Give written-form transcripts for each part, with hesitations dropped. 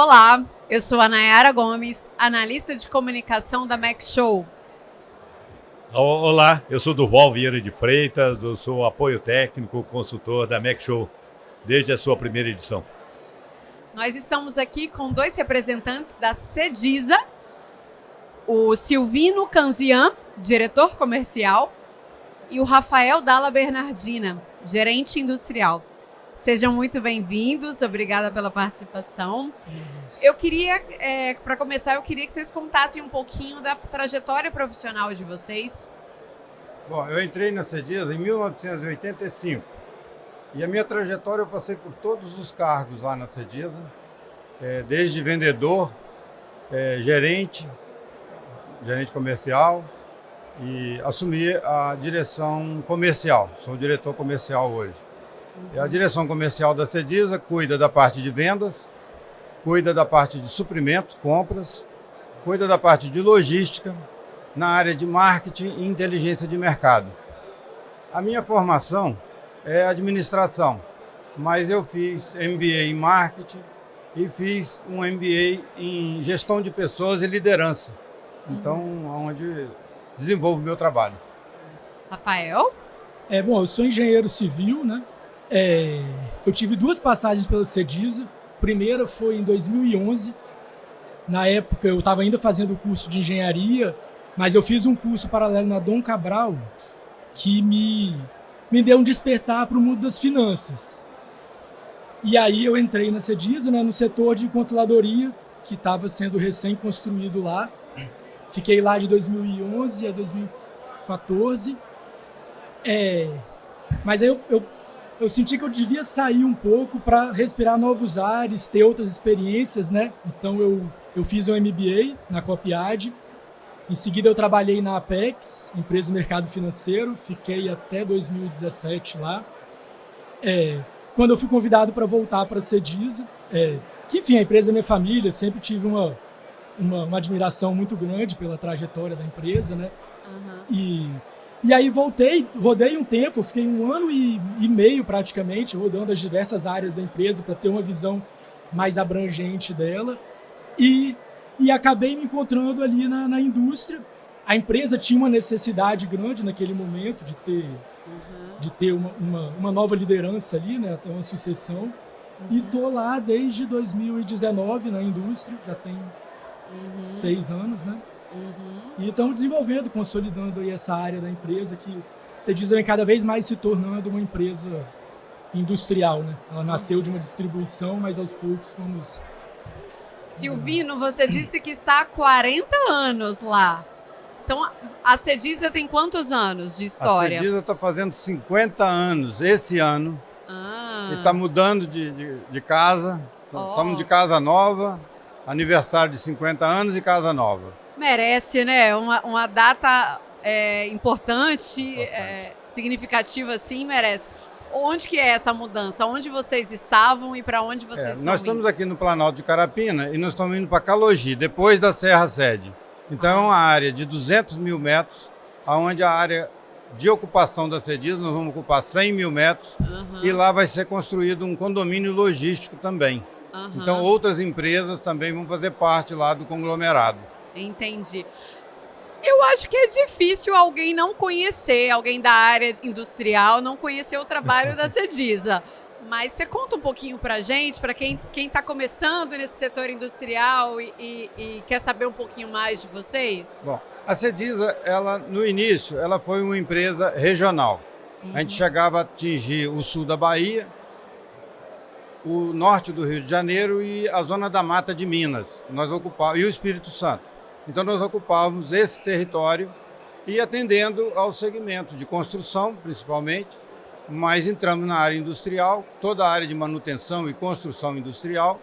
Olá, eu sou a Nayara Gomes, analista de comunicação da Mac Show. Olá, eu sou Durval Vieira de Freitas, eu sou apoio técnico, consultor da Mac Show, desde a sua primeira edição. Nós estamos aqui com dois representantes da Cediza, o Silvino Canzian, diretor comercial, e o Rafael Dalla Bernardina, gerente industrial. Sejam muito bem-vindos, obrigada pela participação. Eu queria, para começar, eu queria que vocês contassem um pouquinho da trajetória profissional de vocês. Bom, eu entrei na Cediza em 1985 e a minha trajetória eu passei por todos os cargos lá na Cediza, desde vendedor, gerente comercial e assumi a direção comercial. Sou o diretor comercial hoje. A direção comercial da Cediza cuida da parte de vendas, cuida da parte de suprimento, compras, cuida da parte de logística, na área de marketing e inteligência de mercado. A minha formação é administração, mas eu fiz MBA em marketing e fiz um MBA em gestão de pessoas e liderança. Então, onde desenvolvo o meu trabalho. Rafael? Bom, eu sou engenheiro civil, né? Eu tive duas passagens pela Cediza. A primeira foi em 2011. Na época eu estava ainda fazendo o curso de engenharia, mas eu fiz um curso paralelo na Dom Cabral que me deu um despertar para o mundo das finanças. E aí eu entrei na Cediza, né, no setor de controladoria, que estava sendo recém-construído lá. Fiquei lá de 2011 a 2014. Mas aí eu senti que eu devia sair um pouco para respirar novos ares, ter outras experiências, né? Então eu fiz um MBA na Copiade. Em seguida eu trabalhei na Apex, empresa de mercado financeiro. Fiquei até 2017 lá. Quando eu fui convidado para voltar para a Cediza, que enfim, a empresa da minha família, sempre tive uma admiração muito grande pela trajetória da empresa, né? E aí voltei, rodei um tempo, fiquei 1 ano e meio praticamente rodando as diversas áreas da empresa para ter uma visão mais abrangente dela e acabei me encontrando ali na indústria. A empresa tinha uma necessidade grande naquele momento de ter uma nova liderança ali, né, até uma sucessão. E estou lá desde 2019 na indústria, já tem 6 anos, né? E estamos desenvolvendo, consolidando aí essa área da empresa que você diz vem cada vez mais se tornando uma empresa industrial, né? Ela nasceu de uma distribuição, mas aos poucos fomos... Silvino, você disse que está há 40 anos lá. Então, a Cediza tem quantos anos de história? A Cediza está fazendo 50 anos esse ano. E está mudando de casa. Estamos de casa nova, aniversário de 50 anos e casa nova. Merece, né? Uma data importante, significativa assim, merece. Onde que é essa mudança? Onde vocês estavam e para onde vocês estão Nós estamos indo? aqui no Planalto de Carapina e nós estamos indo para Calogi, depois da Serra Sede. Então é uma área de 200 mil metros, onde a área de ocupação da Cediza, nós vamos ocupar 100 mil metros e lá vai ser construído um condomínio logístico também. Então outras empresas também vão fazer parte lá do conglomerado. Entendi. Eu acho que é difícil alguém da área industrial, não conhecer o trabalho da Cediza. Mas você conta um pouquinho para a gente, para quem está começando nesse setor industrial e quer saber um pouquinho mais de vocês? Bom, a Cediza, no início, ela foi uma empresa regional. A gente chegava a atingir o sul da Bahia, o norte do Rio de Janeiro e a zona da Mata de Minas. E o Espírito Santo. Então nós ocupávamos esse território e atendendo ao segmento de construção, principalmente, mas entramos na área industrial, toda a área de manutenção e construção industrial.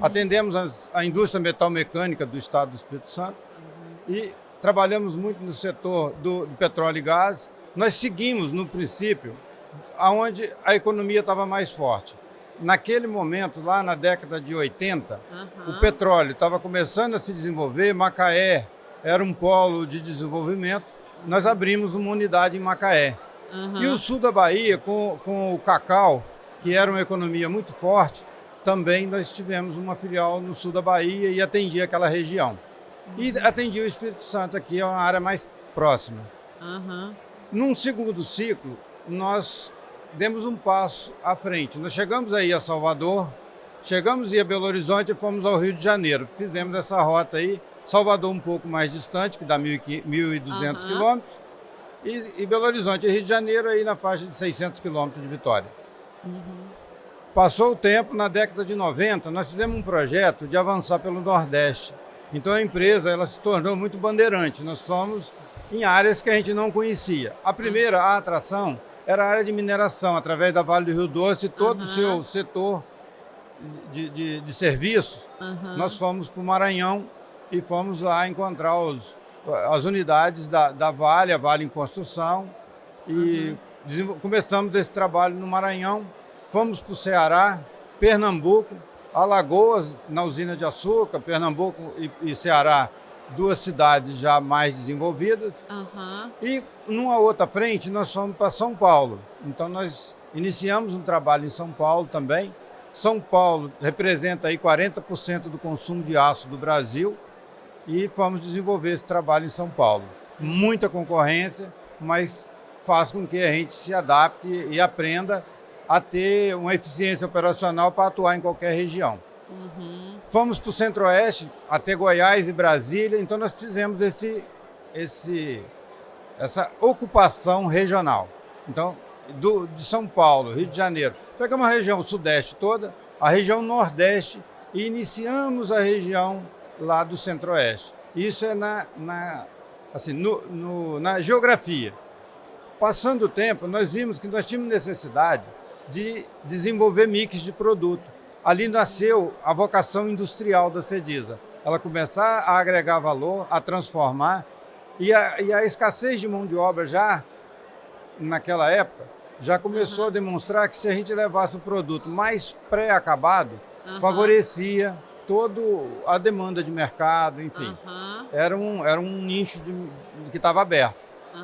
Atendemos a indústria metalmecânica do estado do Espírito Santo e trabalhamos muito no setor do petróleo e gás. Nós seguimos, no princípio, aonde a economia estava mais forte. Naquele momento, lá na década de 80, o petróleo estava começando a se desenvolver, Macaé era um polo de desenvolvimento, nós abrimos uma unidade em Macaé. E o sul da Bahia, com o cacau, que era uma economia muito forte, também nós tivemos uma filial no sul da Bahia e atendia aquela região. E atendia o Espírito Santo aqui, é uma área mais próxima. Aham. Num segundo ciclo, nós demos um passo à frente. Nós chegamos aí a Salvador, chegamos aí a Belo Horizonte e fomos ao Rio de Janeiro. Fizemos essa rota aí, Salvador um pouco mais distante, que dá 1.200 quilômetros, e Belo Horizonte e Rio de Janeiro aí na faixa de 600 quilômetros de Vitória. Passou o tempo, na década de 90, nós fizemos um projeto de avançar pelo Nordeste. Então a empresa ela se tornou muito bandeirante. Nós fomos em áreas que a gente não conhecia. A primeira a atração era a área de mineração, através da Vale do Rio Doce, e todo o seu setor de serviços. Nós fomos para o Maranhão e fomos lá encontrar as unidades da Vale, a Vale em construção. E começamos esse trabalho no Maranhão. Fomos para o Ceará, Pernambuco, Alagoas, na usina de açúcar, Pernambuco e Ceará, duas cidades já mais desenvolvidas. E numa outra frente, nós fomos para São Paulo. Então, nós iniciamos um trabalho em São Paulo também. São Paulo representa aí 40% do consumo de aço do Brasil e fomos desenvolver esse trabalho em São Paulo. Muita concorrência, mas faz com que a gente se adapte e aprenda a ter uma eficiência operacional para atuar em qualquer região. Fomos para o Centro-Oeste, até Goiás e Brasília, então nós fizemos essa ocupação regional. Então, de São Paulo, Rio de Janeiro, pegamos a região Sudeste toda, a região Nordeste e iniciamos a região lá do Centro-Oeste. Isso é na geografia. Passando o tempo, nós vimos que nós tínhamos necessidade de desenvolver mix de produto. Ali nasceu a vocação industrial da Cediza. Ela começar a agregar valor, a transformar, e a escassez de mão de obra já, naquela época, já começou a demonstrar que se a gente levasse o produto mais pré-acabado, favorecia toda a demanda de mercado, enfim. Era um nicho que estava aberto.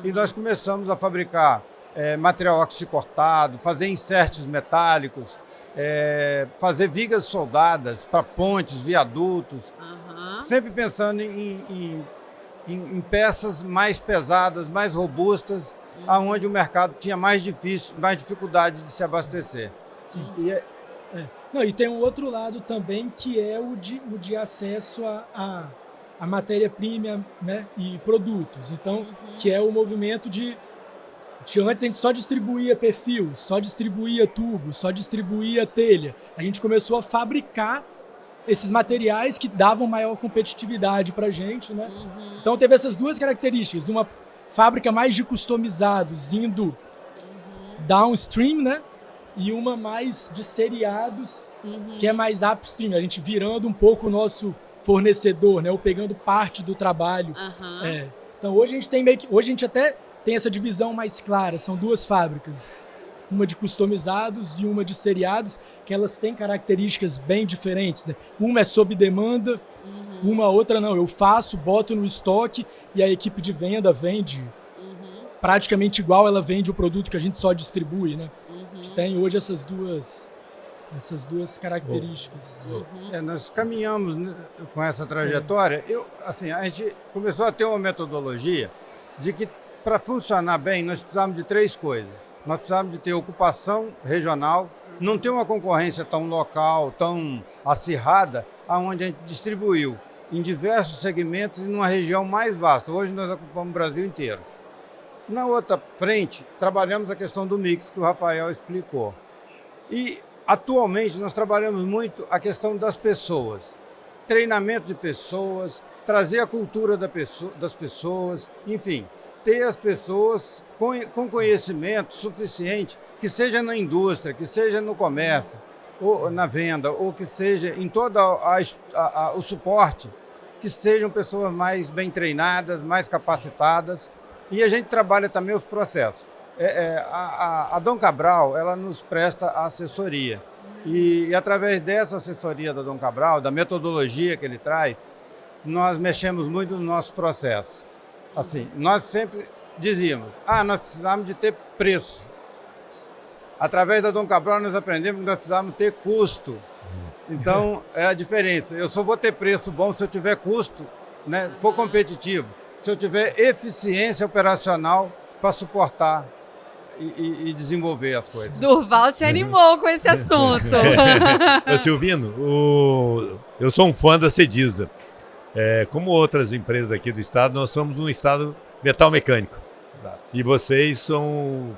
E nós começamos a fabricar material oxicortado, fazer insertos metálicos, fazer vigas soldadas para pontes, viadutos, sempre pensando em peças mais pesadas, mais robustas, aonde o mercado tinha mais dificuldade de se abastecer. Sim. E tem um outro lado também, que é o de acesso a matéria-prima, né, e produtos. Então, que é o movimento antes a gente só distribuía perfil, só distribuía tubo, só distribuía telha. A gente começou a fabricar esses materiais que davam maior competitividade para a gente, né? Então teve essas duas características, uma fábrica mais de customizados indo downstream, né? E uma mais de seriados, que é mais upstream, a gente virando um pouco o nosso fornecedor, né? Ou pegando parte do trabalho. Então hoje a gente até tem essa divisão mais clara, são duas fábricas, uma de customizados e uma de seriados, que elas têm características bem diferentes, né? Uma é sob demanda, uma outra não, eu faço, boto no estoque e a equipe de venda vende praticamente igual ela vende o produto que a gente só distribui, né? Que tem hoje essas duas características. Nós caminhamos com essa trajetória. A gente começou a ter uma metodologia de que para funcionar bem, nós precisamos de três coisas. Nós precisamos de ter ocupação regional, não ter uma concorrência tão local, tão acirrada, aonde a gente distribuiu em diversos segmentos e numa região mais vasta. Hoje nós ocupamos o Brasil inteiro. Na outra frente, trabalhamos a questão do mix, que o Rafael explicou. E, atualmente, nós trabalhamos muito a questão das pessoas. Treinamento de pessoas, trazer a cultura das pessoas, enfim, ter as pessoas com conhecimento suficiente, que seja na indústria, que seja no comércio, ou na venda, ou que seja em todo o suporte, que sejam pessoas mais bem treinadas, mais capacitadas. E a gente trabalha também os processos. A Dom Cabral, ela nos presta assessoria. E através dessa assessoria da Dom Cabral, da metodologia que ele traz, nós mexemos muito no nosso processo. Assim, nós sempre dizíamos, nós precisamos de ter preço. Através da Dom Cabral nós aprendemos que nós precisamos ter custo. Então, é a diferença. Eu só vou ter preço bom se eu tiver custo, né, for competitivo. Se eu tiver eficiência operacional para suportar e desenvolver as coisas. Durval se animou com esse assunto. Ô, Silvino, eu sou um fã da Cediza. Como outras empresas aqui do estado, nós somos um estado metal mecânico. Exato. E vocês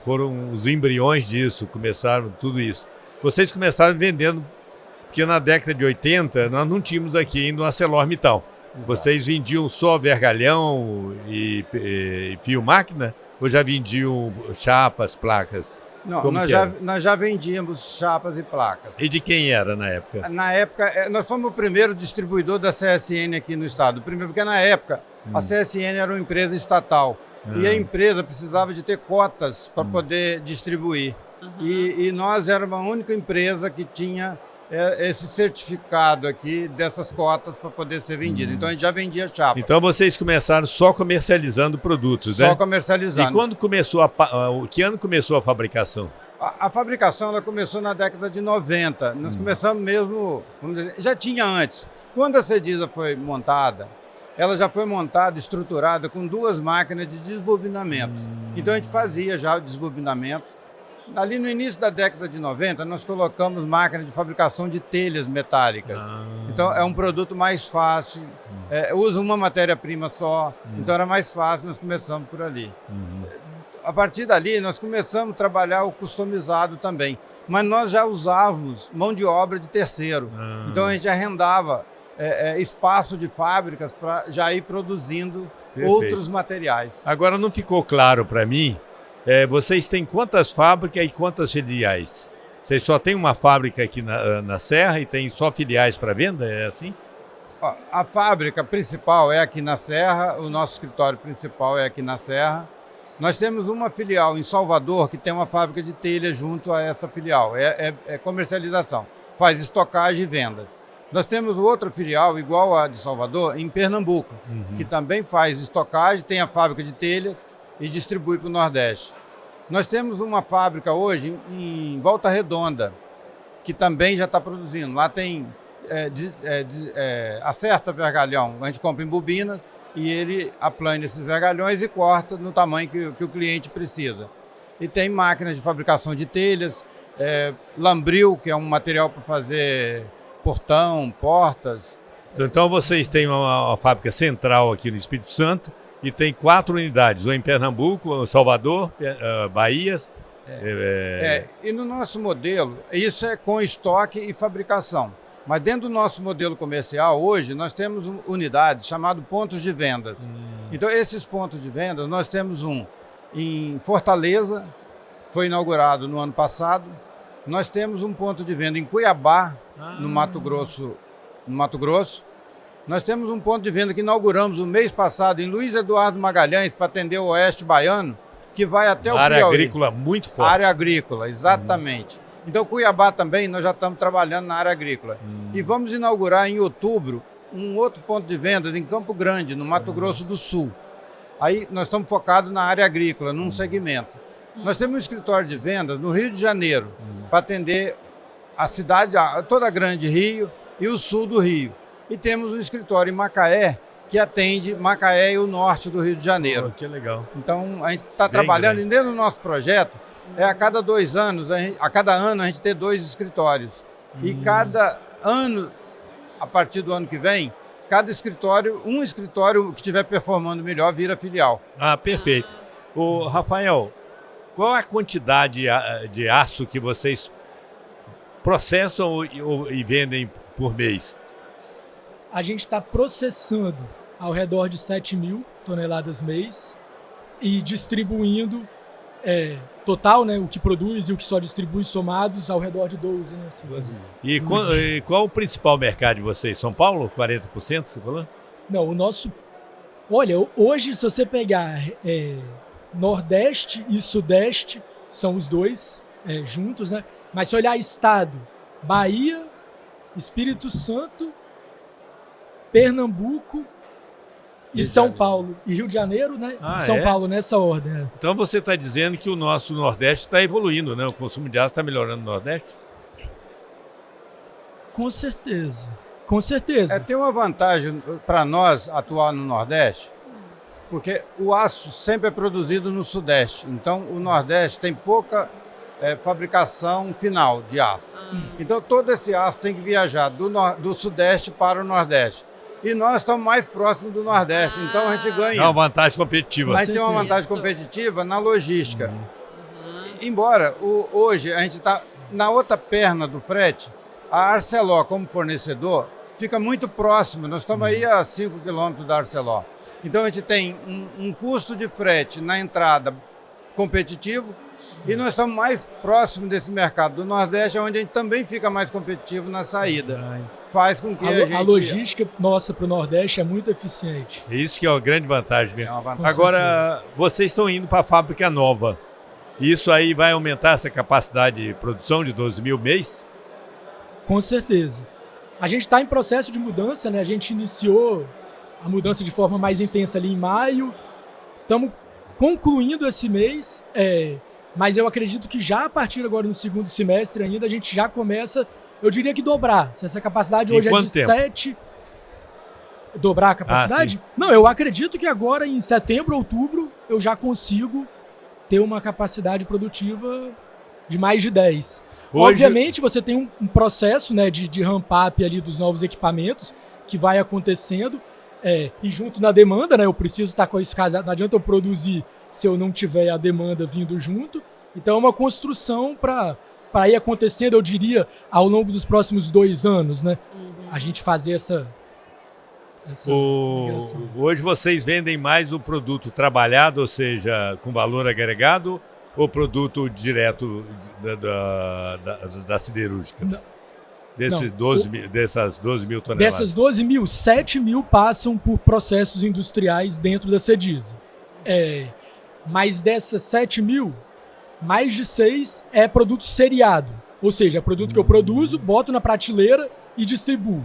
foram os embriões disso, começaram tudo isso. Vocês começaram vendendo, porque na década de 80 nós não tínhamos aqui ainda o ArcelorMittal. Exato. Vocês vendiam só vergalhão e fio máquina? Ou já vendiam chapas, placas? Não, Como nós já vendíamos chapas e placas. E de quem era na época? Na época, nós fomos o primeiro distribuidor da CSN aqui no estado. Primeiro, porque na época a CSN era uma empresa estatal. E a empresa precisava de ter cotas para poder distribuir. E nós éramos a única empresa que tinha esse certificado aqui dessas cotas para poder ser vendido. Então a gente já vendia chapa. Então vocês começaram só comercializando produtos, né? Só comercializando. E quando começou que ano começou a fabricação? A fabricação ela começou na década de 90. Nós começamos mesmo, vamos dizer, já tinha antes. Quando a Cediza foi montada, ela já foi montada, estruturada com 2 máquinas de desbobinamento. Então a gente fazia já o desbobinamento. Ali no início da década de 90, nós colocamos máquina de fabricação de telhas metálicas. Então é um produto mais fácil, usa uma matéria-prima só, então era mais fácil, nós começamos por ali. A partir dali, nós começamos a trabalhar o customizado também, mas nós já usávamos mão de obra de terceiro. Então a gente arrendava espaço de fábricas para já ir produzindo outros materiais. Agora não ficou claro para mim, vocês têm quantas fábricas e quantas filiais? Vocês só têm uma fábrica aqui na Serra e tem só filiais para venda? É assim? A fábrica principal é aqui na Serra, o nosso escritório principal é aqui na Serra. Nós temos uma filial em Salvador que tem uma fábrica de telha junto a essa filial. É comercialização, faz estocagem e vendas. Nós temos outra filial, igual a de Salvador, em Pernambuco, que também faz estocagem, tem a fábrica de telhas e distribui para o Nordeste. Nós temos uma fábrica hoje em Volta Redonda, que também já está produzindo. Lá tem acerta vergalhão, a gente compra em bobinas e ele aplana esses vergalhões e corta no tamanho que o cliente precisa. E tem máquinas de fabricação de telhas, lambril, que é um material para fazer portão, portas. Então vocês têm uma fábrica central aqui no Espírito Santo e tem 4 unidades, uma em Pernambuco, Salvador, Bahia. E no nosso modelo, isso é com estoque e fabricação. Mas dentro do nosso modelo comercial, hoje, nós temos unidades chamadas pontos de vendas. Então, esses pontos de vendas, nós temos um em Fortaleza, foi inaugurado no ano passado. Nós temos um ponto de venda em Cuiabá, no Mato Grosso. Nós temos um ponto de venda que inauguramos o mês passado em Luiz Eduardo Magalhães para atender o Oeste Baiano, que vai até o Piauí. Área agrícola muito forte. Área agrícola, exatamente. Então, Cuiabá também, nós já estamos trabalhando na área agrícola. E vamos inaugurar em outubro um outro ponto de vendas em Campo Grande, no Mato Grosso do Sul. Aí nós estamos focados na área agrícola, num segmento. Nós temos um escritório de vendas no Rio de Janeiro, para atender a cidade, toda a Grande Rio e o sul do Rio. E temos um escritório em Macaé, que atende Macaé e o norte do Rio de Janeiro. Que legal. Então, a gente está trabalhando, e dentro do nosso projeto, a cada 2 anos, a cada ano a gente ter 2 escritórios. E cada ano, a partir do ano que vem, cada escritório, um escritório que estiver performando melhor vira filial. Perfeito. Rafael, qual a quantidade de aço que vocês processam e vendem por mês? A gente está processando ao redor de 7.000 toneladas mês e distribuindo total, né, o que produz e o que só distribui somados ao redor de 12, né? E qual o principal mercado de vocês? São Paulo? 40%, você falou? Não, o nosso... Olha, hoje se você pegar Nordeste e Sudeste, são os dois juntos, né? Mas se olhar estado, Bahia, Espírito Santo, Pernambuco e São Paulo. E Rio de Janeiro, né? E São Paulo, nessa ordem. Então você está dizendo que o nosso Nordeste está evoluindo, né? O consumo de aço está melhorando no Nordeste? Com certeza. Com certeza. Tem uma vantagem para nós atuar no Nordeste, porque o aço sempre é produzido no Sudeste. Então, o Nordeste tem pouca fabricação final de aço. Então, todo esse aço tem que viajar do Sudeste para o Nordeste. E nós estamos mais próximos do Nordeste, então a gente ganha. É uma vantagem competitiva. Mas tem uma vantagem competitiva na logística. Embora hoje a gente está na outra perna do frete, a Arcelor como fornecedor fica muito próximo. Nós estamos aí a 5 quilômetros da Arcelor. Então a gente tem um custo de frete na entrada competitivo e nós estamos mais próximos desse mercado do Nordeste, onde a gente também fica mais competitivo na saída. Faz com que a logística nossa para o Nordeste é muito eficiente. Isso que é uma grande vantagem mesmo. uma vantagem. Agora, vocês estão indo para a fábrica nova. Isso aí vai aumentar essa capacidade de produção de 12 mil mês? Com certeza. A gente está em processo de mudança, né? A gente iniciou a mudança de forma mais intensa ali em maio. Estamos concluindo esse mês, mas eu acredito que já a partir agora no segundo semestre ainda a gente já começa, eu diria que dobrar. Se essa capacidade hoje é de 7... Dobrar a capacidade? Não, eu acredito que agora em setembro, outubro, eu já consigo ter uma capacidade produtiva de mais de 10. Hoje... Obviamente, você tem um processo, né, de ramp-up ali dos novos equipamentos que vai acontecendo e junto na demanda, né, eu preciso estar com isso casado. Não adianta eu produzir se eu não tiver a demanda vindo junto. Então, é uma construção para ir acontecendo, eu diria, ao longo dos próximos 2 anos, né? A gente fazer essa migração. Hoje vocês vendem mais o produto trabalhado, ou seja, com valor agregado, ou produto direto da siderúrgica? Não. Dessas 12 mil toneladas? Dessas 12 mil, 7 mil passam por processos industriais dentro da Cediza. Mas dessas 7 mil, mais de 6 é produto seriado. Ou seja, é produto que eu produzo, boto na prateleira e distribuo.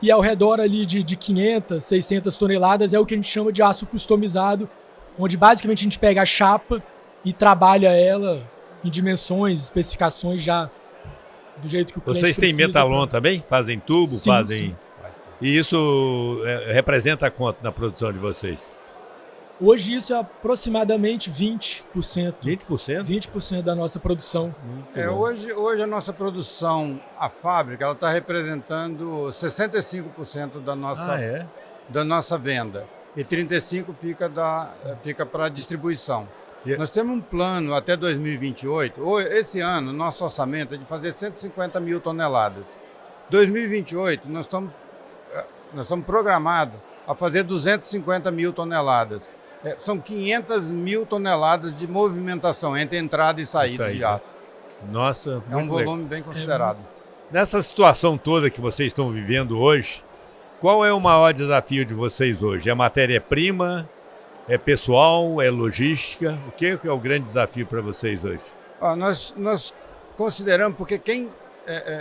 E ao redor ali de 500, 600 toneladas é o que a gente chama de aço customizado, onde basicamente a gente pega a chapa e trabalha ela em dimensões, especificações já do jeito que o cliente precisa. Vocês têm metalon também? Fazem tubo? Sim, fazem. Sim. E isso representa quanto na produção de vocês? Hoje isso é aproximadamente 20%. 20%? 20% da nossa produção. Hoje a nossa produção, a fábrica, ela está representando 65% da nossa venda. E 35% fica para distribuição. Nós temos um plano até 2028. Esse ano, nosso orçamento é de fazer 150 mil toneladas. 2028, nós estamos programados a fazer 250 mil toneladas. São 500 mil toneladas de movimentação entre entrada e saída de aço. Nossa, é um volume bem considerado. Nessa situação toda que vocês estão vivendo hoje, qual é o maior desafio de vocês hoje? É matéria-prima? É pessoal? É logística? O que é o grande desafio para vocês hoje? Nós consideramos, porque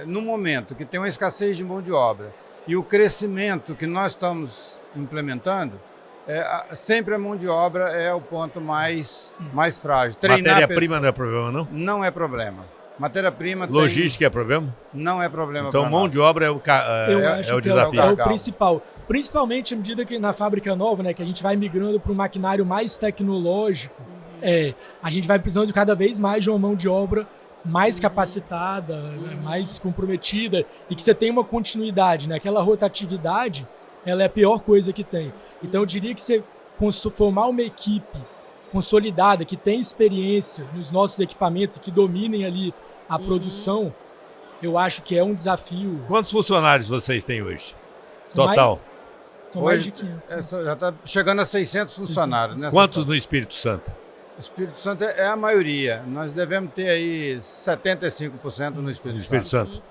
no momento que tem uma escassez de mão de obra e o crescimento que nós estamos implementando, sempre a mão de obra é o ponto mais frágil. Matéria-prima não é problema, não? Não é problema. Matéria-prima logística é problema? Não é problema. Então mão de obra é o desafio. É o principal. Principalmente à medida que na fábrica nova, né, que a gente vai migrando para um maquinário mais tecnológico, a gente vai precisando de cada vez mais de uma mão de obra mais capacitada, mais comprometida e que você tem uma continuidade, né? Aquela rotatividade, ela é a pior coisa que tem. Então eu diria que você formar uma equipe consolidada, que tem experiência nos nossos equipamentos, que dominem ali a produção, eu acho que é um desafio. Quantos funcionários vocês têm hoje? Total? São mais de 500. Já está chegando a 600 funcionários. Quantos no Espírito Santo? O Espírito Santo é a maioria. Nós devemos ter aí 75% no Espírito Santo.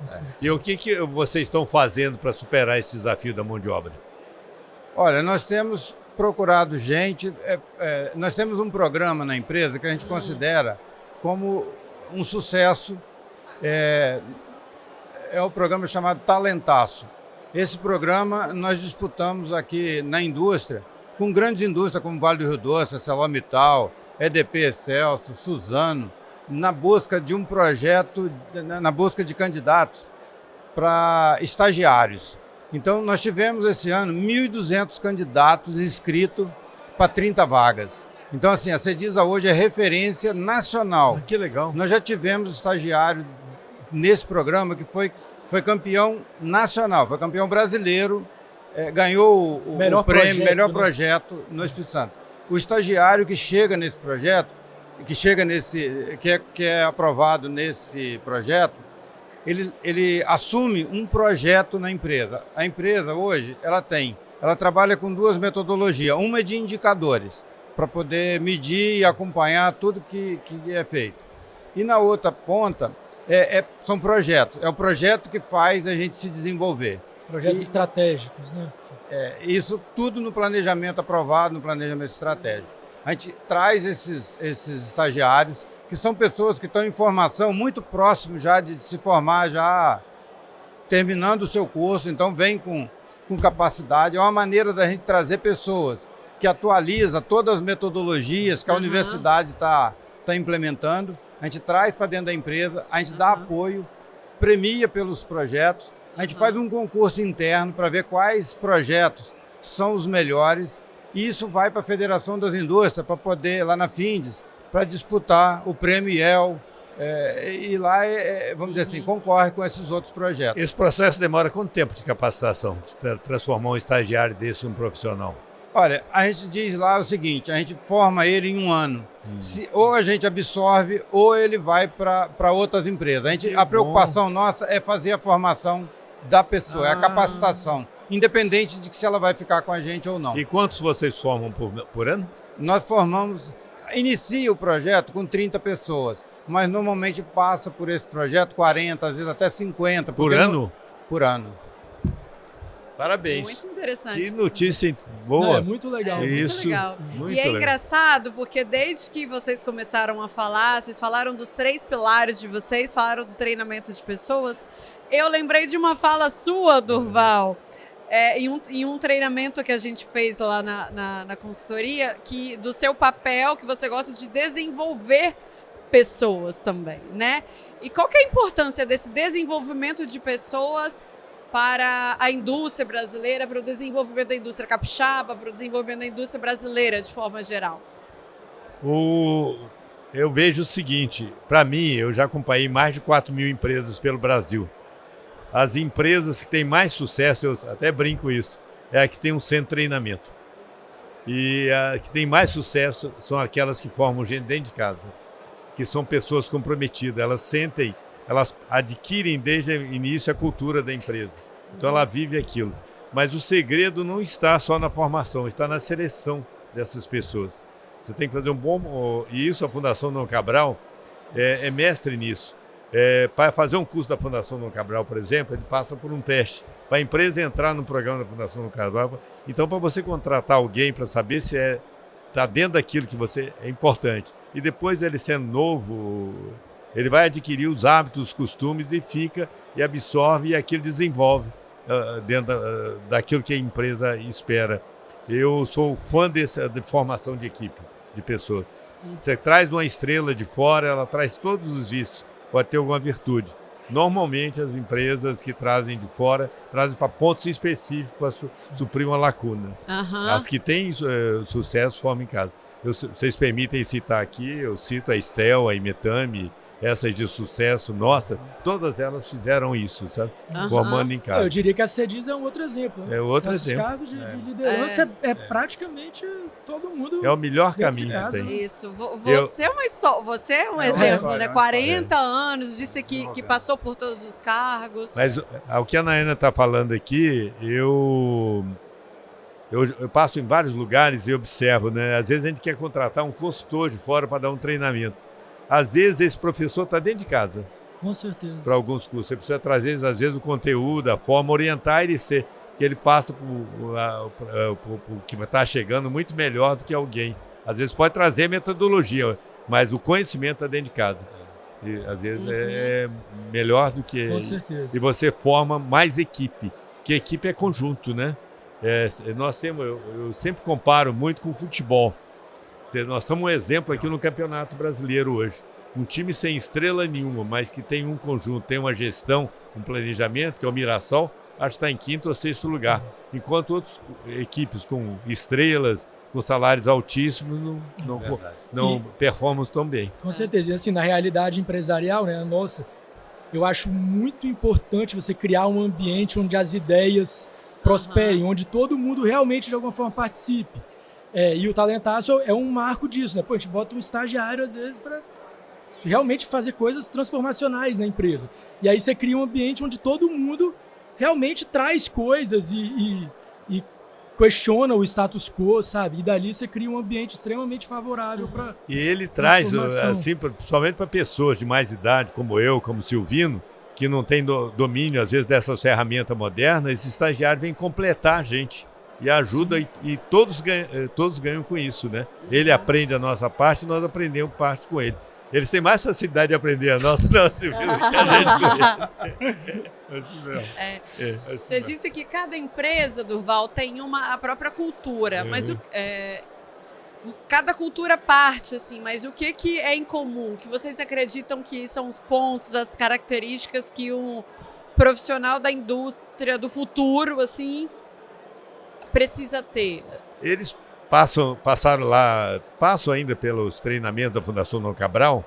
E o que vocês estão fazendo para superar esse desafio da mão de obra? Olha, nós temos procurado gente. Nós temos um programa na empresa que a gente considera como um sucesso. É o programa chamado Talentaço. Esse programa nós disputamos aqui na indústria, com grandes indústrias como Vale do Rio Doce, ArcelorMittal, EDP Excelsior, Suzano, na busca de um projeto, na busca de candidatos para estagiários. Então, nós tivemos esse ano 1.200 candidatos inscritos para 30 vagas. Então, assim, a Cediza hoje é referência nacional. Que legal. Nós já tivemos estagiário nesse programa que foi campeão nacional, foi campeão brasileiro, ganhou o prêmio, melhor projeto no Espírito Santo. O estagiário que chega nesse projeto, que é aprovado nesse projeto, ele assume um projeto na empresa. A empresa hoje, ela trabalha com duas metodologias. Uma é de indicadores, para poder medir e acompanhar tudo que é feito. E na outra ponta, são projetos. É o projeto que faz a gente se desenvolver. Projetos estratégicos, né? Isso tudo no planejamento aprovado, no planejamento estratégico. A gente traz esses estagiários, que são pessoas que estão em formação muito próximo já de se formar, já terminando o seu curso, então vem com capacidade. É uma maneira da gente trazer pessoas que atualiza todas as metodologias que a universidade está implementando. A gente traz para dentro da empresa, a gente dá apoio, premia pelos projetos, a gente faz um concurso interno para ver quais projetos são os melhores, e isso vai para a Federação das Indústrias, para poder, lá na Findes, para disputar o prêmio IEL, e lá, vamos dizer assim, concorre com esses outros projetos. Esse processo demora quanto tempo de capacitação, de transformar um estagiário desse em um profissional? Olha, a gente diz lá o seguinte, a gente forma ele em um ano. Ou a gente absorve, ou ele vai para outras empresas. A preocupação nossa é fazer a formação da pessoa, é a capacitação, independente de se ela vai ficar com a gente ou não. E quantos vocês formam por ano? Nós inicia o projeto com 30 pessoas, mas normalmente passa por esse projeto 40, às vezes até 50. Por ano? Por ano. Parabéns. Muito interessante. Que notícia boa. É muito legal. Muito legal. Muito e é legal. Engraçado porque desde que vocês começaram a falar, vocês falaram dos 3 pilares de vocês, falaram do treinamento de pessoas. Eu lembrei de uma fala sua, Durval, em um treinamento que a gente fez lá na consultoria, do seu papel, que você gosta de desenvolver pessoas também, né? E qual que é a importância desse desenvolvimento de pessoas para a indústria brasileira, para o desenvolvimento da indústria capixaba, para o desenvolvimento da indústria brasileira de forma geral? Eu vejo o seguinte, para mim, eu já acompanhei mais de 4.000 empresas pelo Brasil. As empresas que têm mais sucesso, eu até brinco isso, é a que tem um centro de treinamento. E a que tem mais sucesso são aquelas que formam gente dentro de casa, que são pessoas comprometidas, elas adquirem desde o início a cultura da empresa. Então ela vive aquilo. Mas o segredo não está só na formação, está na seleção dessas pessoas. Você tem que fazer um bom... E isso a Fundação Dom Cabral é mestre nisso. Para fazer um curso da Fundação Dom Cabral, por exemplo, ele passa por um teste. Para a empresa entrar no programa da Fundação Dom Cabral. Então, para você contratar alguém para saber se está dentro daquilo que você é importante. E depois ele sendo novo... Ele vai adquirir os hábitos, os costumes e absorve e aquilo desenvolve dentro daquilo que a empresa espera. Eu sou fã de formação de equipe, de pessoas. Você traz uma estrela de fora, ela traz todos os vícios, pode ter alguma virtude. Normalmente as empresas que trazem de fora, trazem para pontos específicos para suprir uma lacuna. As que têm sucesso formam em casa. Vocês permitem citar aqui, eu cito a Estel, a Imetame, essas de sucesso, nossa, todas elas fizeram isso, sabe? Formando em casa. Eu diria que a Cediza é um outro exemplo. Né? É outro Nossos exemplo. cargos de liderança praticamente todo mundo... É o melhor caminho que tem. Isso. Você é um exemplo, né? 40 anos, disse que passou por todos os cargos. Mas o que a Nayana está falando aqui, eu passo em vários lugares e observo, né? Às vezes a gente quer contratar um consultor de fora para dar um treinamento. Às vezes esse professor está dentro de casa. Com certeza. Para alguns cursos. Você precisa trazer, às vezes, o conteúdo, a forma, orientar ele ser, que ele passa por que está chegando muito melhor do que alguém. Às vezes pode trazer metodologia, mas o conhecimento está dentro de casa. E, às vezes é melhor do que... Com certeza. E você forma mais equipe, que equipe é conjunto, né? Nós temos, eu sempre comparo muito com o futebol. Nós somos um exemplo aqui no Campeonato Brasileiro hoje. Um time sem estrela nenhuma, mas que tem um conjunto, tem uma gestão, um planejamento, que é o Mirassol, acho que está em 5º ou 6º lugar. Enquanto outras equipes com estrelas, com salários altíssimos, não performam tão bem. Com certeza. E assim, na realidade empresarial, né, nossa, eu acho muito importante você criar um ambiente onde as ideias prosperem, onde todo mundo realmente de alguma forma participe. E o Talentaço é um marco disso, né? Pô, a gente bota um estagiário às vezes para realmente fazer coisas transformacionais na empresa. E aí você cria um ambiente onde todo mundo realmente traz coisas e questiona o status quo, sabe? E dali você cria um ambiente extremamente favorável para. E ele traz, assim, principalmente para pessoas de mais idade, como eu, como o Silvino, que não tem domínio, às vezes, dessas ferramentas modernas, esse estagiário vem completar a gente e ajuda, e todos ganham com isso, né? Ele aprende a nossa parte e nós aprendemos parte com ele. Eles têm mais facilidade de aprender a nossa, não, Silvino, que a gente com ele. Assim mesmo. Você disse que cada empresa, Durval, tem a própria cultura, mas cada cultura parte, assim, mas o que é em comum? Que vocês acreditam que são os pontos, as características que um profissional da indústria do futuro, assim, precisa ter? Eles passam ainda pelos treinamentos da Fundação Dom Cabral,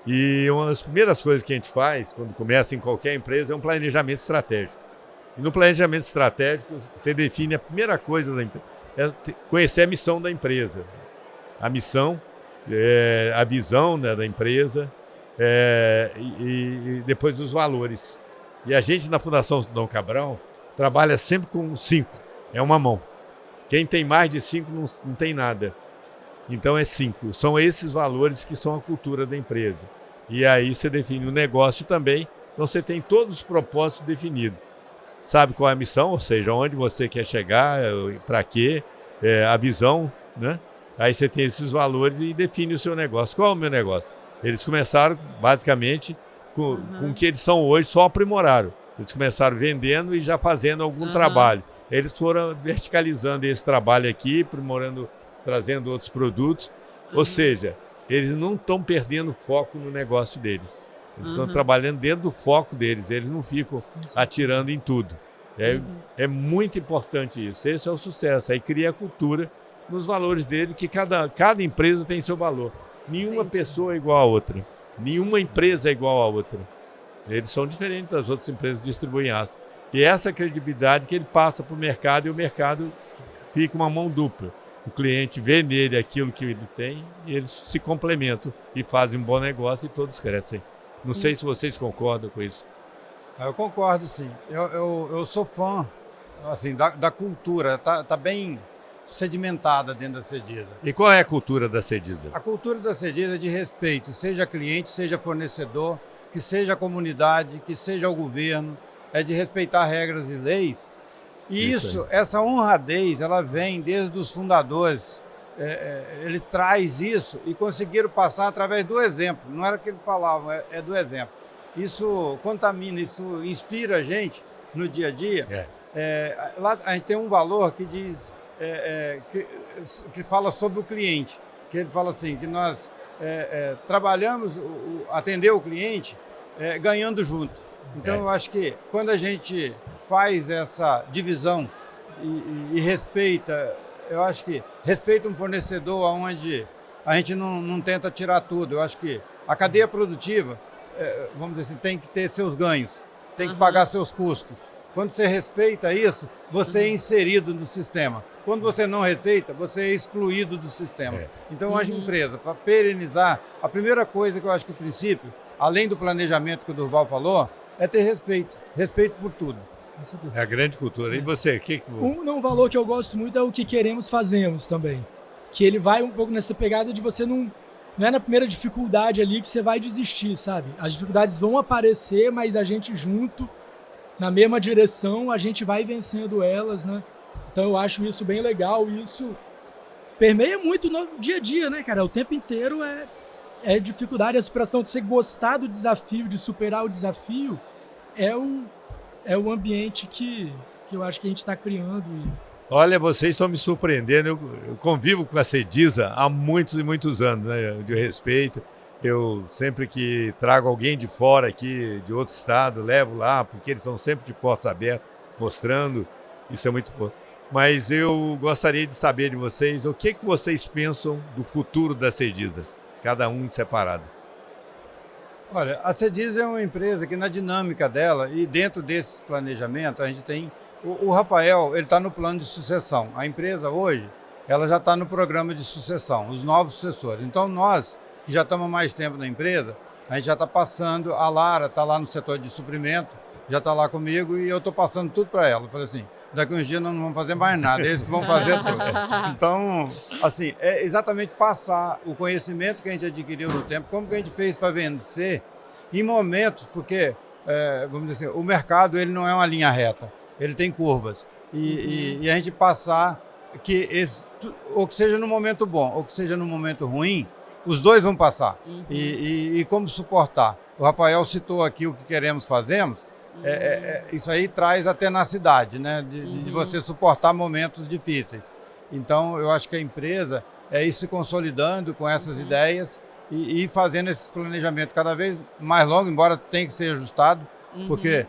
e uma das primeiras coisas que a gente faz quando começa em qualquer empresa é um planejamento estratégico. E no planejamento estratégico, você define a primeira coisa da empresa, conhecer a missão da empresa. A missão, a visão, né, da empresa, e depois os valores. E a gente na Fundação Dom Cabral trabalha sempre com 5, é uma mão. Quem tem mais de 5 não tem nada. Então é 5. São esses valores que são a cultura da empresa. E aí você define o negócio também. Então você tem todos os propósitos definidos. Sabe qual é a missão, ou seja, onde você quer chegar, para quê, a visão, né? Aí você tem esses valores e define o seu negócio. Qual é o meu negócio? Eles começaram, basicamente, com o que eles são hoje, só aprimoraram. Eles começaram vendendo e já fazendo algum trabalho. Eles foram verticalizando esse trabalho aqui, aprimorando, trazendo outros produtos. Ou seja, eles não estão perdendo foco no negócio deles. Eles estão trabalhando dentro do foco deles. Eles não ficam atirando em tudo. É muito importante isso. Esse é o sucesso. Aí cria a cultura nos valores dele, que cada empresa tem seu valor. Nenhuma pessoa é igual a outra. Nenhuma empresa é igual a outra. Eles são diferentes das outras empresas que distribuem aço. E essa credibilidade que ele passa para o mercado, e o mercado fica uma mão dupla. O cliente vê nele aquilo que ele tem e eles se complementam e fazem um bom negócio e todos crescem. Não sei se vocês concordam com isso. Eu concordo, sim. Eu sou fã, assim, da cultura. Tá bem sedimentada dentro da Cediza. E qual é a cultura da Cediza? A cultura da Cediza é de respeito, seja cliente, seja fornecedor, que seja a comunidade, que seja o governo, é de respeitar regras e leis. E essa honradez, ela vem desde os fundadores. Ele traz isso e conseguiram passar através do exemplo. Não era o que ele falava, é do exemplo. Isso contamina, isso inspira a gente no dia a dia. Lá a gente tem um valor que diz, que fala sobre o cliente. Que ele fala assim, que nós trabalhamos, atender o cliente ganhando junto. Então eu acho que quando a gente faz essa divisão e respeita, eu acho que respeita um fornecedor onde a gente não tenta tirar tudo. Eu acho que a cadeia produtiva, vamos dizer assim, tem que ter seus ganhos, tem que pagar seus custos. Quando você respeita isso, você é inserido no sistema. Quando você não receita, você é excluído do sistema. Então, a empresa, para perenizar, a primeira coisa que eu acho que o princípio, além do planejamento que o Durval falou, é ter respeito. Respeito por tudo. É a grande cultura. E você? Um valor que eu gosto muito é o que queremos, fazemos também. Que ele vai um pouco nessa pegada de você não é na primeira dificuldade ali que você vai desistir, sabe? As dificuldades vão aparecer, mas a gente junto, na mesma direção, a gente vai vencendo elas, né? Então eu acho isso bem legal. E isso permeia muito no dia a dia, né, cara? O tempo inteiro é dificuldade, a superação de você gostar do desafio, de superar o desafio, é o ambiente que eu acho que a gente está criando. Olha, vocês estão me surpreendendo. Eu convivo com a Cediza há muitos e muitos anos, né, de respeito. Eu sempre que trago alguém de fora aqui, de outro estado, levo lá, porque eles estão sempre de portas abertas, mostrando. Isso é muito bom. Mas eu gostaria de saber de vocês o que vocês pensam do futuro da Cediza, cada um em separado. Olha, a Cediza é uma empresa que na dinâmica dela e dentro desse planejamento a gente tem... O Rafael, ele está no plano de sucessão. A empresa hoje, ela já está no programa de sucessão, os novos sucessores. Então nós, que já estamos há mais tempo na empresa, a gente já está passando, a Lara está lá no setor de suprimento, já está lá comigo e eu estou passando tudo para ela. Eu falei assim, daqui uns dias nós não vamos fazer mais nada, eles que vão fazer tudo. Então, assim, é exatamente passar o conhecimento que a gente adquiriu no tempo, como que a gente fez para vencer em momentos, porque, vamos dizer assim, o mercado ele não é uma linha reta, ele tem curvas. E a gente passar que ou que seja no momento bom, ou que seja no momento ruim, os dois vão passar. E como suportar. O Rafael citou aqui o que queremos, fazemos. Isso aí traz a tenacidade, né? De você suportar momentos difíceis. Então, eu acho que a empresa é ir se consolidando com essas ideias e fazendo esse planejamento cada vez mais longo, embora tenha que ser ajustado, porque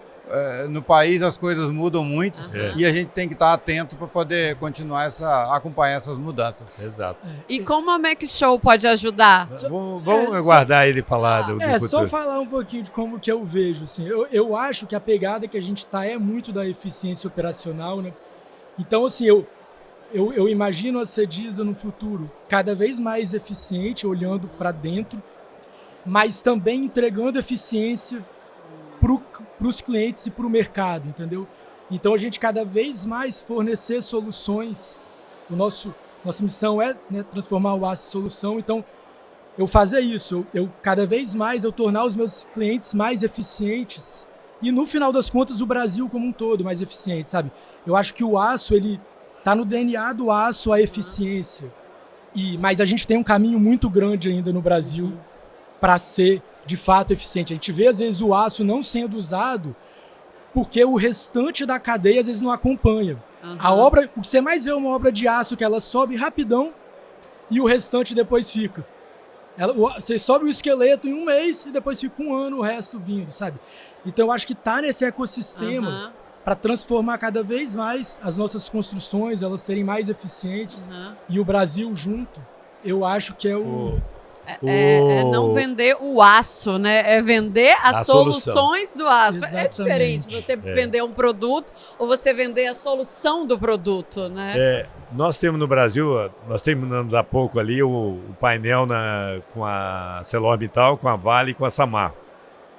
no país as coisas mudam muito e a gente tem que estar atento para poder continuar acompanhar essas mudanças. Exato. E como a Mac Show pode ajudar? Vamos aguardar ele falar do futuro. Só falar um pouquinho de como que eu vejo. Assim, eu acho que a pegada que a gente está é muito da eficiência operacional, né? Então, assim, eu imagino a Cediza no futuro cada vez mais eficiente, olhando para dentro, mas também entregando eficiência para os clientes e para o mercado, entendeu? Então a gente cada vez mais fornecer soluções. Nossa missão é, né, transformar o aço em solução. Então eu fazer isso, eu cada vez mais eu tornar os meus clientes mais eficientes e no final das contas o Brasil como um todo mais eficiente, sabe? Eu acho que o aço ele tá no DNA do aço a eficiência. Mas a gente tem um caminho muito grande ainda no Brasil para ser de fato eficiente. A gente vê, às vezes, o aço não sendo usado porque o restante da cadeia, às vezes, não acompanha. O que você mais vê é uma obra de aço que ela sobe rapidão e o restante depois fica. Você sobe o esqueleto em um mês e depois fica um ano o resto vindo, sabe? Então, eu acho que tá nesse ecossistema para transformar cada vez mais as nossas construções, elas serem mais eficientes e o Brasil junto, eu acho que é o... É não vender o aço, né? É vender as soluções do aço. Exatamente. É diferente você vender um produto ou você vender a solução do produto, né? Nós temos no Brasil, nós terminamos há pouco ali o painel com a ArcelorMittal, com a Vale e com a Samarco.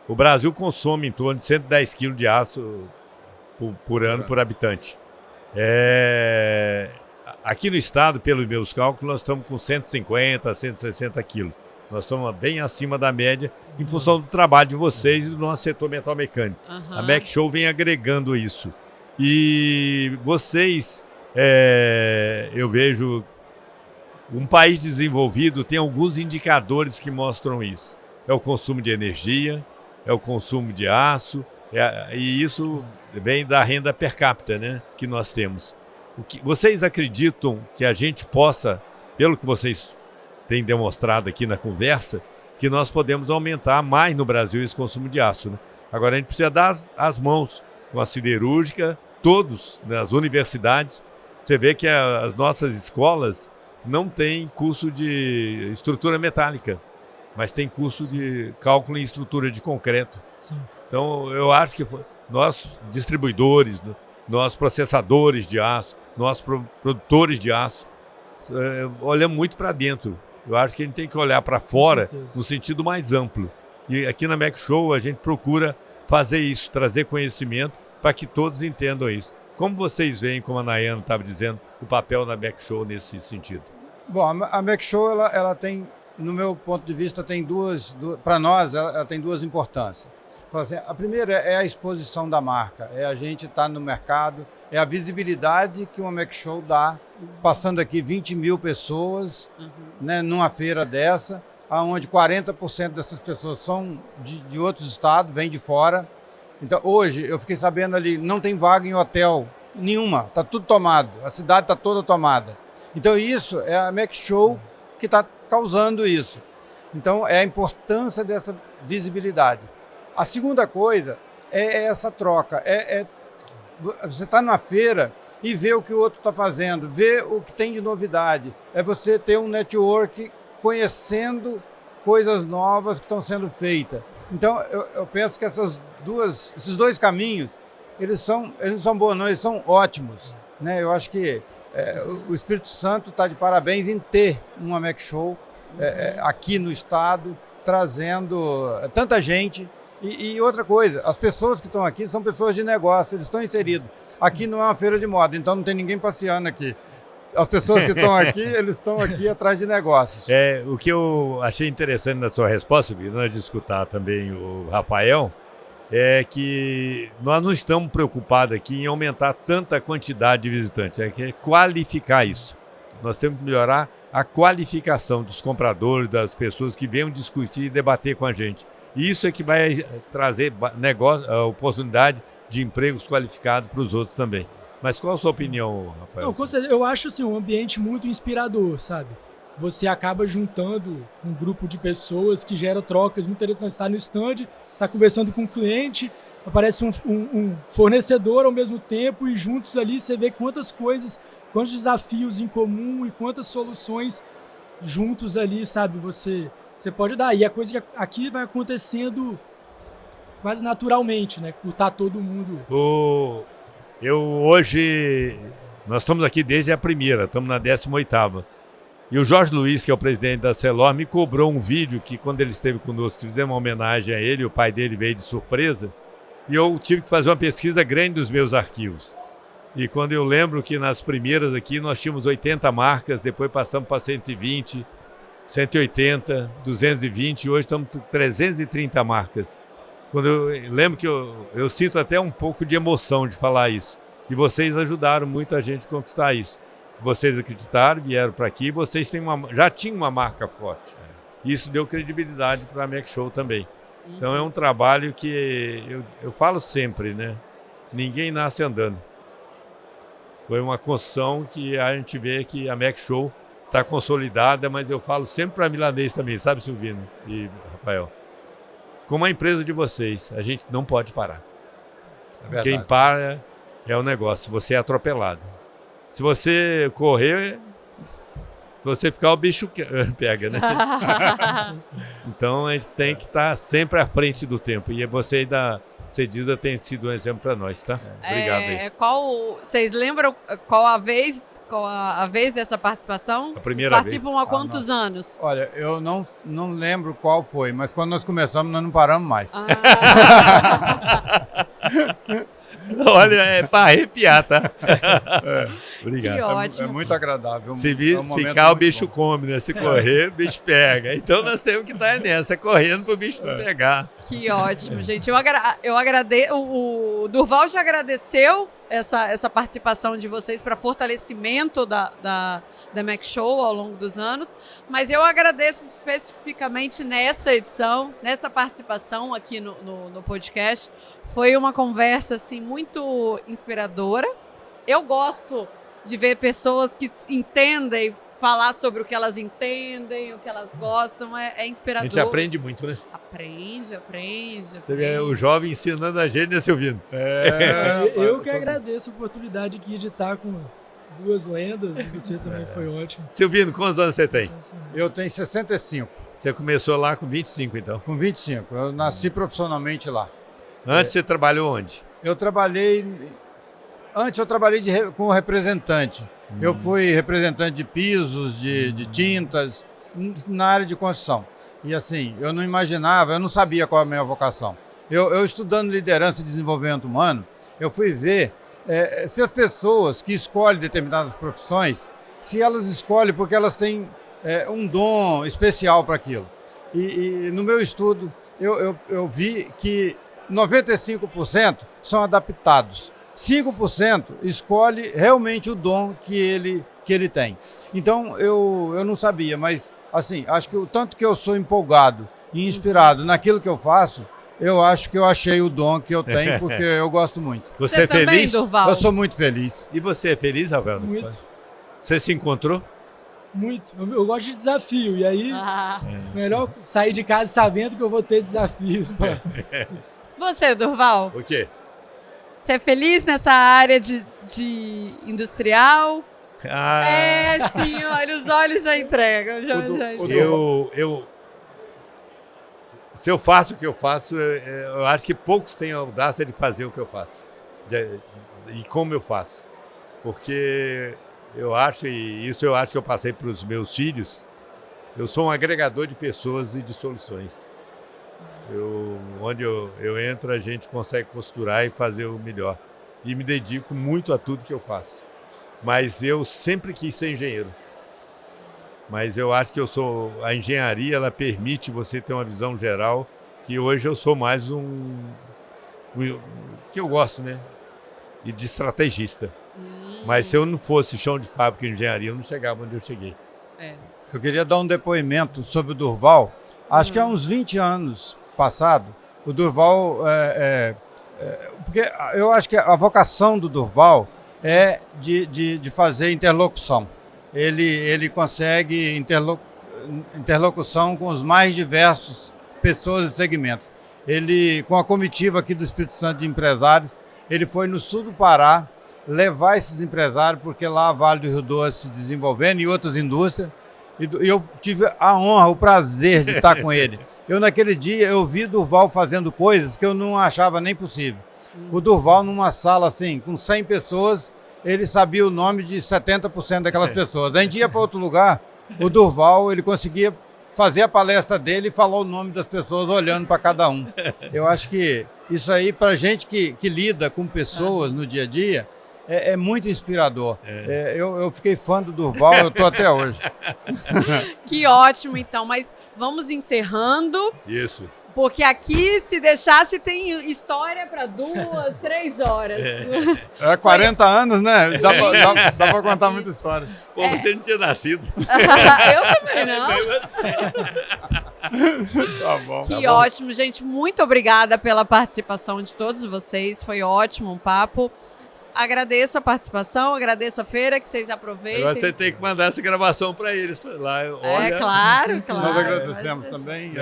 O Brasil consome em torno de 110 quilos de aço por ano, por habitante. Aqui no estado, pelos meus cálculos, nós estamos com 150, 160 quilos. Nós estamos bem acima da média em função do trabalho de vocês e do nosso setor metal mecânico. A Mac Show vem agregando isso. E vocês, eu vejo, um país desenvolvido tem alguns indicadores que mostram isso. É o consumo de energia, é o consumo de aço, e isso vem da renda per capita, né, que nós temos. Vocês acreditam que a gente possa, pelo que vocês têm demonstrado aqui na conversa, que nós podemos aumentar mais no Brasil esse consumo de aço, né? Agora a gente precisa dar as mãos com a siderúrgica, todos, nas universidades. Você vê que as nossas escolas não têm curso de estrutura metálica, mas tem curso de cálculo em estrutura de concreto. Sim. Então eu acho que nós distribuidores, nós processadores de aço, nós produtores de aço, olhamos muito para dentro. Eu acho que a gente tem que olhar para fora no sentido mais amplo. E aqui na Mac Show a gente procura fazer isso, trazer conhecimento para que todos entendam isso. Como vocês veem, como a Nayana estava dizendo, o papel da Mac Show nesse sentido? Bom, a Mac Show ela tem, no meu ponto de vista, tem para nós, ela tem duas importâncias. Assim, a primeira é a exposição da marca, é a gente estar no mercado, é a visibilidade que uma Mac Show dá, passando aqui 20 mil pessoas, né, numa feira dessa, onde 40% dessas pessoas são de outros estados, vêm de fora. Então, hoje, eu fiquei sabendo ali, não tem vaga em hotel nenhuma, está tudo tomado, a cidade está toda tomada. Então, isso é a Mac Show que está causando isso. Então, é a importância dessa visibilidade. A segunda coisa é essa troca. Você está numa feira e ver o que o outro está fazendo, ver o que tem de novidade. É você ter um network conhecendo coisas novas que estão sendo feitas. Então, eu penso que esses dois caminhos, eles não são bons, não, eles são ótimos. Né? Eu acho que o Espírito Santo está de parabéns em ter uma Mac Show aqui no estado, trazendo tanta gente. E outra coisa, as pessoas que estão aqui são pessoas de negócio, eles estão inseridos. Aqui não é uma feira de moda, então não tem ninguém passeando aqui. As pessoas que estão aqui, eles estão aqui atrás de negócios. O que eu achei interessante na sua resposta, Vitor, de escutar também o Rafael, é que nós não estamos preocupados aqui em aumentar tanta quantidade de visitantes, é qualificar isso. Nós temos que melhorar a qualificação dos compradores, das pessoas que venham discutir e debater com a gente. Isso é que vai trazer oportunidade de empregos qualificados para os outros também. Mas qual a sua opinião, Rafael? Não, eu acho assim, um ambiente muito inspirador, sabe? Você acaba juntando um grupo de pessoas que gera trocas muito interessantes. Você está no stand, está conversando com um cliente, aparece um fornecedor ao mesmo tempo e juntos ali você vê quantas coisas, quantos desafios em comum e quantas soluções juntos ali, sabe? Você pode dar. E a coisa que aqui vai acontecendo quase naturalmente, né? Por estar todo mundo... Nós estamos aqui desde a primeira, estamos na 18ª. E o Jorge Luiz, que é o presidente da Celor, me cobrou um vídeo que quando ele esteve conosco, fizemos uma homenagem a ele, o pai dele veio de surpresa, e eu tive que fazer uma pesquisa grande dos meus arquivos. E quando eu lembro que nas primeiras aqui nós tínhamos 80 marcas, depois passamos para 120, 180, 220, e hoje estamos com 330 marcas. Quando eu lembro que eu sinto até um pouco de emoção de falar isso. E vocês ajudaram muito a gente a conquistar isso. Vocês acreditaram, vieram para aqui, vocês já tinham uma marca forte. Isso deu credibilidade para a Mac Show também. Então é um trabalho que eu falo sempre, né? Ninguém nasce andando. Foi uma construção que a gente vê que a Mac Show está consolidada, mas eu falo sempre para milanês também, sabe, Silvino e Rafael? Como a empresa de vocês, a gente não pode parar. Quem para é o negócio, você é atropelado. Se você correr, se você ficar, o bicho pega, né? Então a gente tem que estar sempre à frente do tempo. E você aí da Cediza tem sido um exemplo para nós, tá? Obrigado aí. Vocês lembram qual a vez dessa participação? A primeira vez. Participam há quantos anos? Olha, eu não lembro qual foi, mas quando nós começamos, nós não paramos mais. Olha, é para arrepiar, tá? Obrigado. Que ótimo. É muito agradável. Se ficar, o bicho come, né? Se correr, o bicho pega. Então nós temos que estar nessa, correndo para o bicho não pegar. Que ótimo, gente. Eu agradeço. O Durval já agradeceu essa participação de vocês para fortalecimento da Mac Show ao longo dos anos, mas eu agradeço especificamente nessa edição, nessa participação aqui no podcast. Foi uma conversa assim, muito inspiradora. Eu gosto de ver pessoas que entendem, falar sobre o que elas entendem, o que elas gostam, é inspirador. A gente aprende muito, né? Aprende. Você vê o jovem ensinando a gente, né, Silvino? Eu que agradeço a oportunidade aqui de estar com duas lendas, e você também foi ótimo. Silvino, quantos anos você tem? Eu tenho 65. Você começou lá com 25, então? Com 25. Eu nasci profissionalmente lá. Antes você trabalhou onde? Antes eu trabalhei como representante. Eu fui representante de pisos, de tintas, na área de construção. E assim, eu não sabia qual é a minha vocação. Eu estudando liderança e desenvolvimento humano, eu fui ver se as pessoas que escolhem determinadas profissões, se elas escolhem porque elas têm um dom especial para aquilo. E no meu estudo, eu vi que 95% são adaptados. 5% escolhe realmente o dom que ele tem. Então, eu não sabia, mas assim, acho que o tanto que eu sou empolgado e inspirado naquilo que eu faço, eu acho que eu achei o dom que eu tenho, porque eu gosto muito. Você é feliz? Durval? Eu sou muito feliz. E você é feliz, Rafael? Muito. Você se encontrou? muito. Eu gosto de desafio, e aí Ah. melhor sair de casa sabendo que eu vou ter desafios. Você, Durval, O quê? você é feliz nessa área de industrial? Ah, É, sim, olha, os olhos já entregam. Se eu faço o que eu faço, eu acho que poucos têm a audácia de fazer o que eu faço. E como eu faço. Porque eu acho, e isso eu acho que eu passei para os meus filhos, eu sou um agregador de pessoas e de soluções. Onde eu entro, a gente consegue costurar e fazer o melhor. E me dedico muito a tudo que eu faço. Mas eu sempre quis ser engenheiro. Mas eu acho que a engenharia, ela permite você ter uma visão geral, que hoje eu sou mais que eu gosto, né? E de estrategista. Mas se eu não fosse chão de fábrica de engenharia, eu não chegava onde eu cheguei. Eu queria dar um depoimento sobre o Durval. Acho que há uns 20 anos passado, o Durval... porque eu acho que a vocação do Durval é de fazer interlocução. Ele consegue interlocução com os mais diversos pessoas e segmentos. Ele, com a comitiva aqui do Espírito Santo de empresários, ele foi no sul do Pará levar esses empresários, porque lá a Vale do Rio Doce se desenvolvendo e outras indústrias, e eu tive a honra, o prazer de estar com ele. Naquele dia, eu vi Durval fazendo coisas que eu não achava nem possível. O Durval, numa sala assim, com 100 pessoas, ele sabia o nome de 70% daquelas pessoas. A gente ia para outro lugar, o Durval, ele conseguia fazer a palestra dele e falar o nome das pessoas olhando para cada um. Eu acho que isso aí, para gente que lida com pessoas no dia a dia, é muito inspirador. Eu fiquei fã do Durval, eu estou até hoje. Que ótimo, então. Mas vamos encerrando. Isso. Porque aqui, se deixasse, tem história para 2, 3 horas. 40 anos, né? Dá para contar muita história. Pô, você não tinha nascido. Eu também não. Tá bom. Que ótimo, gente. Muito obrigada pela participação de todos vocês. Foi ótimo um papo. Agradeço a participação, agradeço a feira, que vocês aproveitem. Agora você tem que mandar essa gravação para eles. Lá, olha, claro. Nós agradecemos também.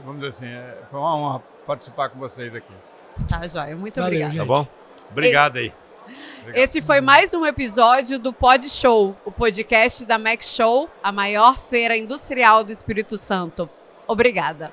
Vamos dizer assim, foi uma honra participar com vocês aqui. Tá, joia. Muito Valeu, obrigada. gente. Tá bom? Obrigado aí. Esse foi mais um episódio do Pod Show, o podcast da Mac Show, a maior feira industrial do Espírito Santo. Obrigada.